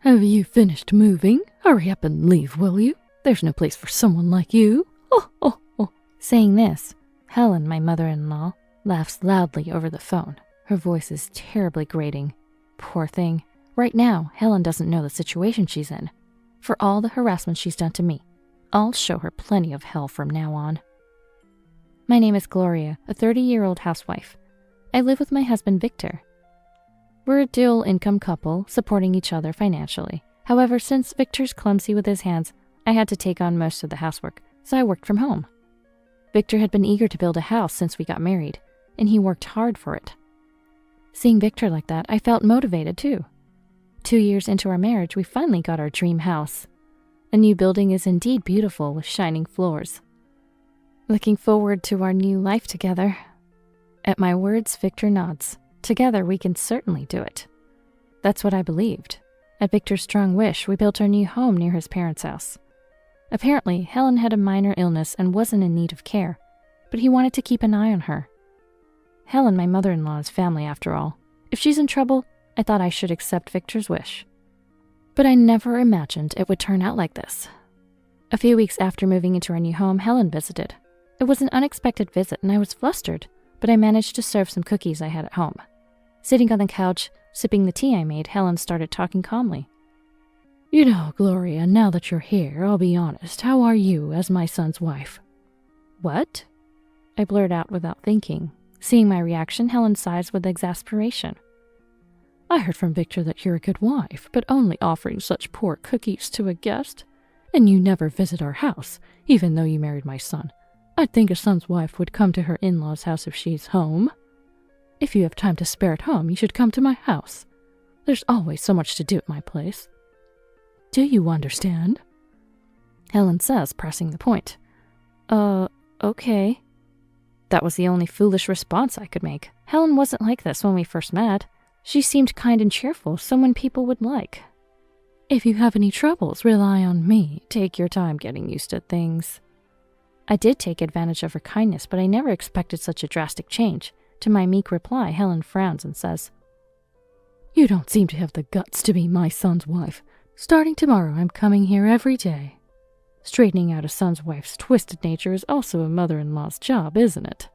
Have you finished moving? Hurry up and leave, will you? There's no place for someone like you. Oh, oh, oh. Saying this, Helen, my mother-in-law, laughs loudly over the phone. Her voice is terribly grating. Poor thing. Right now, Helen doesn't know the situation she's in. For all the harassment she's done to me, I'll show her plenty of hell from now on. My name is Gloria, a 30-year-old housewife. I live with my husband, Victor. We're a dual-income couple, supporting each other financially. However, since Victor's clumsy with his hands, I had to take on most of the housework, so I worked from home. Victor had been eager to build a house since we got married, and he worked hard for it. Seeing Victor like that, I felt motivated too. 2 years into our marriage, we finally got our dream house. A new building is indeed beautiful with shining floors. Looking forward to our new life together. At my words, Victor nods. Together, we can certainly do it. That's what I believed. At Victor's strong wish, we built our new home near his parents' house. Apparently, Helen had a minor illness and wasn't in need of care, but he wanted to keep an eye on her. Helen, my mother-in-law, is family after all. If she's in trouble, I thought I should accept Victor's wish. But I never imagined it would turn out like this. A few weeks after moving into our new home, Helen visited. It was an unexpected visit and I was flustered, but I managed to serve some cookies I had at home. Sitting on the couch, sipping the tea I made, Helen started talking calmly. You know, Gloria, now that you're here, I'll be honest, how are you as my son's wife? What? I blurted out without thinking. Seeing my reaction, Helen sighs with exasperation. I heard from Victor that you're a good wife, but only offering such poor cookies to a guest. And you never visit our house, even though you married my son. I'd think a son's wife would come to her in-laws' house if she's home. If you have time to spare at home, you should come to my house. There's always so much to do at my place. Do you understand? Helen says, pressing the point. Okay. That was the only foolish response I could make. Helen wasn't like this when we first met. She seemed kind and cheerful, someone people would like. If you have any troubles, rely on me. Take your time getting used to things. I did take advantage of her kindness, but I never expected such a drastic change. To my meek reply, Helen frowns and says, You don't seem to have the guts to be my son's wife. Starting tomorrow, I'm coming here every day. Straightening out a son's wife's twisted nature is also a mother-in-law's job, isn't it?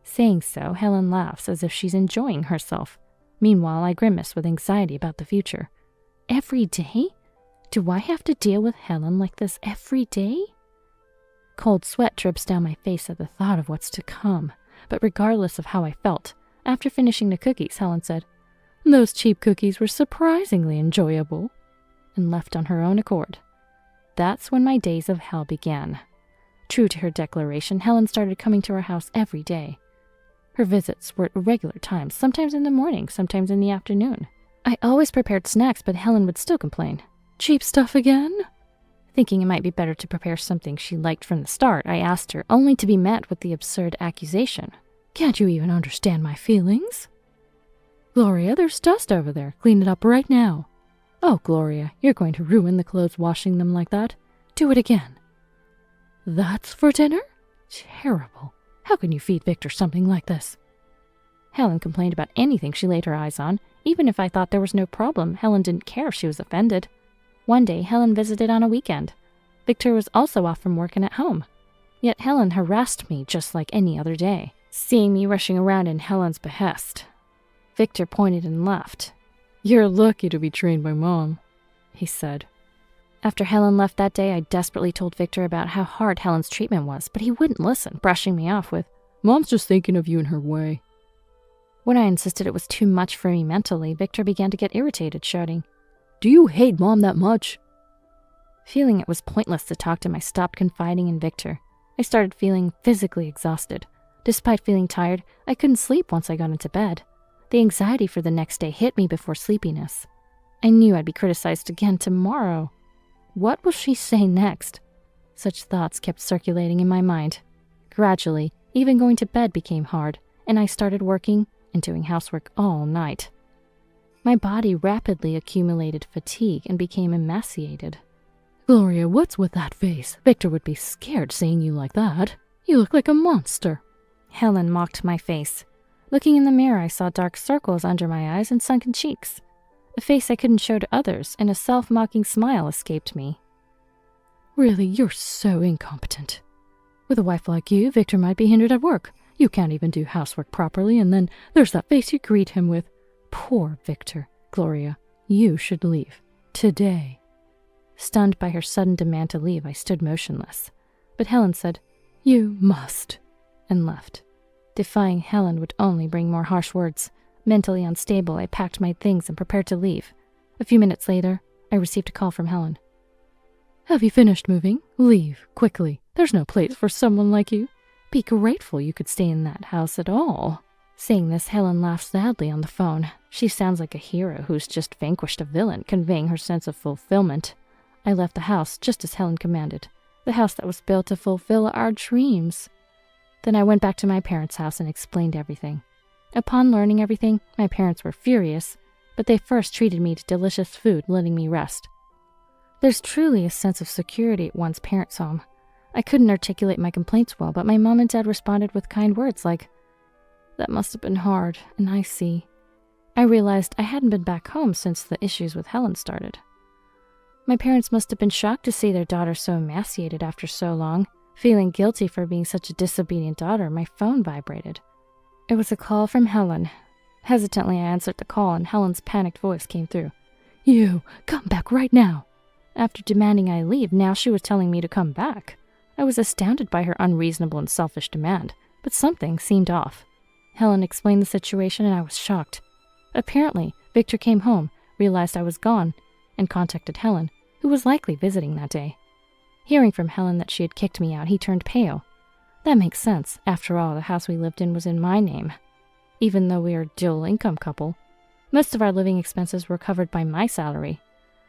Saying so, Helen laughs as if she's enjoying herself. Meanwhile, I grimace with anxiety about the future. Every day? Do I have to deal with Helen like this every day? Cold sweat drips down my face at the thought of what's to come. But regardless of how I felt, after finishing the cookies, Helen said, Those cheap cookies were surprisingly enjoyable, and left on her own accord. That's when my days of hell began. True to her declaration, Helen started coming to our house every day. Her visits were at irregular times, sometimes in the morning, sometimes in the afternoon. I always prepared snacks, but Helen would still complain. Cheap stuff again? Thinking it might be better to prepare something she liked from the start, I asked her, only to be met with the absurd accusation. Can't you even understand my feelings? Gloria, there's dust over there. Clean it up right now. Oh, Gloria, you're going to ruin the clothes washing them like that. Do it again. That's for dinner? Terrible. How can you feed Victor something like this? Helen complained about anything she laid her eyes on. Even if I thought there was no problem, Helen didn't care if she was offended. One day, Helen visited on a weekend. Victor was also off from work and at home. Yet Helen harassed me just like any other day, seeing me rushing around in Helen's behest. Victor pointed and laughed. You're lucky to be trained by Mom, he said. After Helen left that day, I desperately told Victor about how hard Helen's treatment was, but he wouldn't listen, brushing me off with, Mom's just thinking of you in her way. When I insisted it was too much for me mentally, Victor began to get irritated, shouting, Do you hate Mom that much? Feeling it was pointless to talk to him, I stopped confiding in Victor. I started feeling physically exhausted. Despite feeling tired, I couldn't sleep once I got into bed. The anxiety for the next day hit me before sleepiness. I knew I'd be criticized again tomorrow. What will she say next? Such thoughts kept circulating in my mind. Gradually, even going to bed became hard, and I started working and doing housework all night. My body rapidly accumulated fatigue and became emaciated. Gloria, what's with that face? Victor would be scared seeing you like that. You look like a monster. Helen mocked my face. Looking in the mirror, I saw dark circles under my eyes and sunken cheeks. a face I couldn't show to others, and a self-mocking smile escaped me. Really, you're so incompetent. With a wife like you, Victor might be hindered at work. You can't even do housework properly, and then there's that face you greet him with. Poor Victor. Gloria, you should leave. Today. Stunned by her sudden demand to leave, I stood motionless. But Helen said, You must, and left. Defying Helen would only bring more harsh words. Mentally unstable, I packed my things and prepared to leave. A few minutes later, I received a call from Helen. Have you finished moving? Leave, quickly. There's no place for someone like you. Be grateful you could stay in that house at all. Saying this, Helen laughed sadly on the phone. She sounds like a hero who's just vanquished a villain, conveying her sense of fulfillment. I left the house just as Helen commanded. The house that was built to fulfill our dreams. Then I went back to my parents' house and explained everything. Upon learning everything, my parents were furious, but they first treated me to delicious food, letting me rest. There's truly a sense of security at one's parents' home. I couldn't articulate my complaints well, but my mom and dad responded with kind words like, "That must have been hard, and I see." I realized I hadn't been back home since the issues with Helen started. My parents must have been shocked to see their daughter so emaciated after so long. Feeling guilty for being such a disobedient daughter, my phone vibrated. It was a call from Helen. Hesitantly, I answered the call, and Helen's panicked voice came through. You, come back right now. After demanding I leave, now she was telling me to come back. I was astounded by her unreasonable and selfish demand, but something seemed off. Helen explained the situation, and I was shocked. Apparently, Victor came home, realized I was gone, and contacted Helen, who was likely visiting that day. Hearing from Helen that she had kicked me out, he turned pale. That makes sense. After all, the house we lived in was in my name. Even though we are a dual-income couple, most of our living expenses were covered by my salary.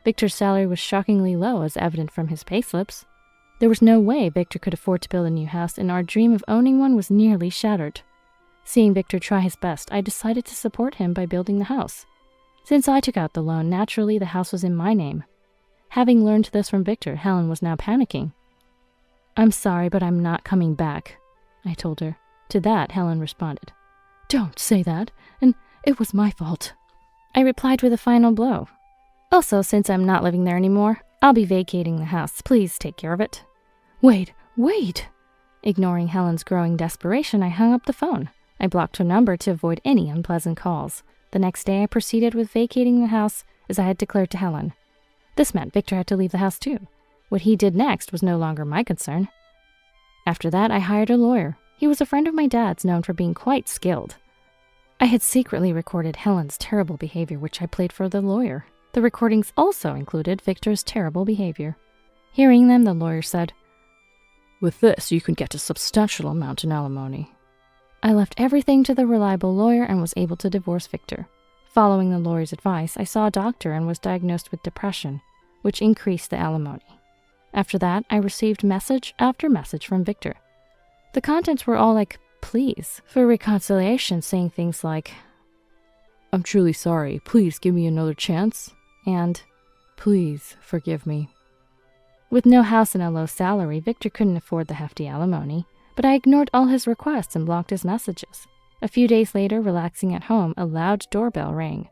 Victor's salary was shockingly low, as evident from his payslips. There was no way Victor could afford to build a new house, and our dream of owning one was nearly shattered. Seeing Victor try his best, I decided to support him by building the house. Since I took out the loan, naturally the house was in my name. Having learned this from Victor, Helen was now panicking. "I'm sorry, but I'm not coming back," I told her. To that, Helen responded, "Don't say that, and it was my fault." I replied with a final blow. "Also, since I'm not living there anymore, I'll be vacating the house. Please take care of it." Wait! Ignoring Helen's growing desperation, I hung up the phone. I blocked her number to avoid any unpleasant calls. The next day, I proceeded with vacating the house, as I had declared to Helen. This meant Victor had to leave the house too. What he did next was no longer my concern. After that, I hired a lawyer. He was a friend of my dad's, known for being quite skilled. I had secretly recorded Helen's terrible behavior, which I played for the lawyer. The recordings also included Victor's terrible behavior. Hearing them, the lawyer said, "With this, you can get a substantial amount in alimony." I left everything to the reliable lawyer and was able to divorce Victor. Following the lawyer's advice, I saw a doctor and was diagnosed with depression, which increased the alimony. After that, I received message after message from Victor. The contents were all like, pleas for reconciliation, saying things like, "I'm truly sorry. Please give me another chance." And, "Please forgive me." With no house and a low salary, Victor couldn't afford the hefty alimony, but I ignored all his requests and blocked his messages. A few days later, relaxing at home, a loud doorbell rang.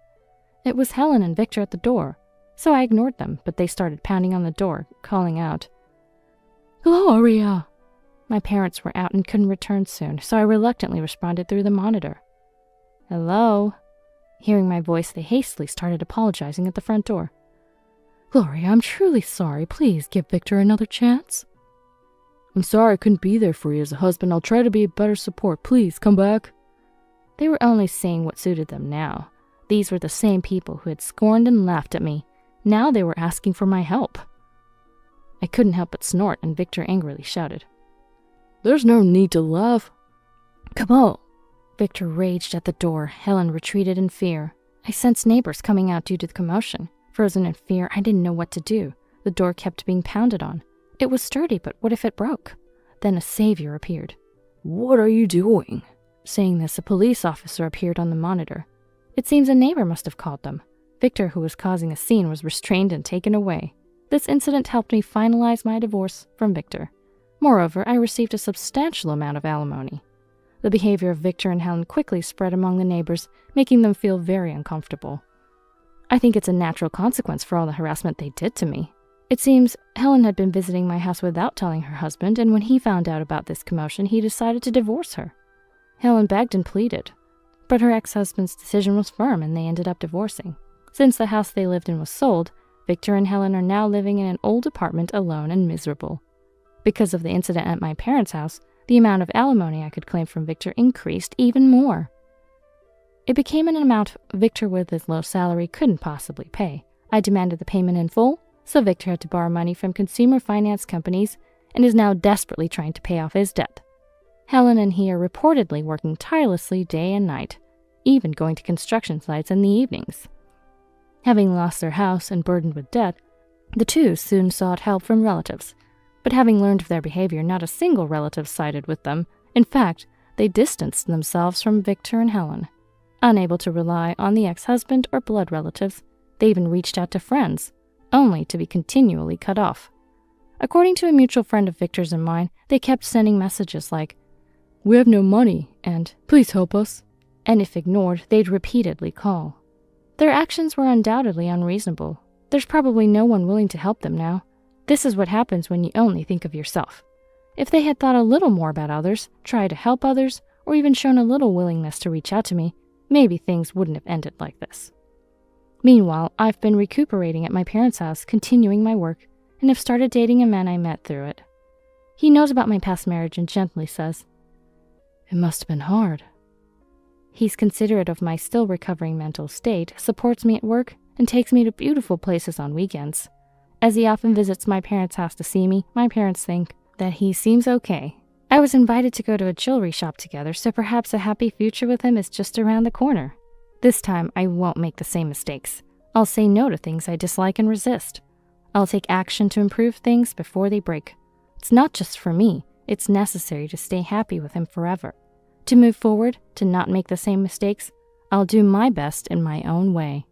It was Helen and Victor at the door, so I ignored them, but they started pounding on the door, calling out, "Gloria!" My parents were out and couldn't return soon, so I reluctantly responded through the monitor. "Hello?" Hearing my voice, they hastily started apologizing at the front door. "Gloria, I'm truly sorry. Please give Victor another chance." "I'm sorry I couldn't be there for you as a husband. I'll try to be a better support. Please come back." They were only saying what suited them now. These were the same people who had scorned and laughed at me. Now they were asking for my help. I couldn't help but snort, and Victor angrily shouted, "There's no need to laugh." "Come on!" Victor raged at the door. Helen retreated in fear. I sensed neighbors coming out due to the commotion. Frozen in fear, I didn't know what to do. The door kept being pounded on. It was sturdy, but what if it broke? Then a savior appeared. "What are you doing?" Saying this, a police officer appeared on the monitor. It seems a neighbor must have called them. Victor, who was causing a scene, was restrained and taken away. This incident helped me finalize my divorce from Victor. Moreover, I received a substantial amount of alimony. The behavior of Victor and Helen quickly spread among the neighbors, making them feel very uncomfortable. I think it's a natural consequence for all the harassment they did to me. It seems Helen had been visiting my house without telling her husband, and when he found out about this commotion, he decided to divorce her. Helen begged and pleaded, but her ex-husband's decision was firm and they ended up divorcing. Since the house they lived in was sold, Victor and Helen are now living in an old apartment alone and miserable. Because of the incident at my parents' house, the amount of alimony I could claim from Victor increased even more. It became an amount Victor with his low salary couldn't possibly pay. I demanded the payment in full, so Victor had to borrow money from consumer finance companies and is now desperately trying to pay off his debt. Helen and he are reportedly working tirelessly day and night, even going to construction sites in the evenings. Having lost their house and burdened with debt, the two soon sought help from relatives. But having learned of their behavior, not a single relative sided with them. In fact, they distanced themselves from Victor and Helen. Unable to rely on the ex-husband or blood relatives, they even reached out to friends, only to be continually cut off. According to a mutual friend of Victor's and mine, they kept sending messages like, "We have no money," and "Please help us." And if ignored, they'd repeatedly call. Their actions were undoubtedly unreasonable. There's probably no one willing to help them now. This is what happens when you only think of yourself. If they had thought a little more about others, tried to help others, or even shown a little willingness to reach out to me, maybe things wouldn't have ended like this. Meanwhile, I've been recuperating at my parents' house, continuing my work, and have started dating a man I met through it. He knows about my past marriage and gently says, "It must have been hard." He's considerate of my still recovering mental state, supports me at work, and takes me to beautiful places on weekends. As he often visits my parents' house to see me, my parents think that he seems okay. I was invited to go to a jewelry shop together, so perhaps a happy future with him is just around the corner. This time, I won't make the same mistakes. I'll say no to things I dislike and resist. I'll take action to improve things before they break. It's not just for me, it's necessary to stay happy with him forever. To move forward, to not make the same mistakes, I'll do my best in my own way.